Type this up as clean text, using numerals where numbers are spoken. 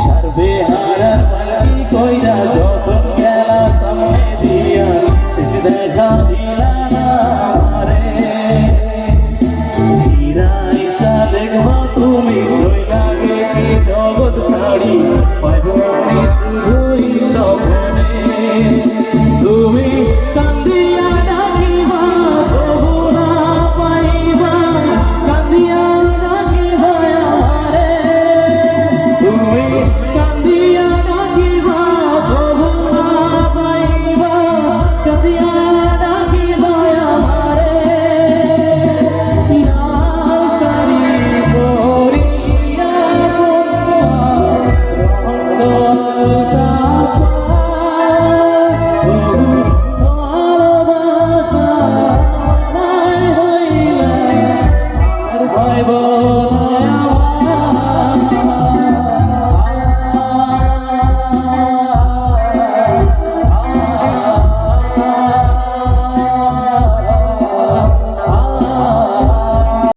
সারবে হারার পালকি কইরা যখন গেলা সামনে দিয়া শেষ দেখা দিলা না আমারে ফিরাইসা দেখবা তুমি চইলা গেছি জগৎ ছাড়ি পাইব আমি শুধুই স্বপ্নে তুমি কান্দিয়া ডাকিবা তবু না পাইবা কান্দিয়া ডাকিবা আমারে তুমি কান্দিয়া ডাকিবা তবু না পাইবা কান্দিয়া ডাকিবা আমারে লাল শাড়ি পরিয়া ভালোবাসা নাই হইলা আর ভাইব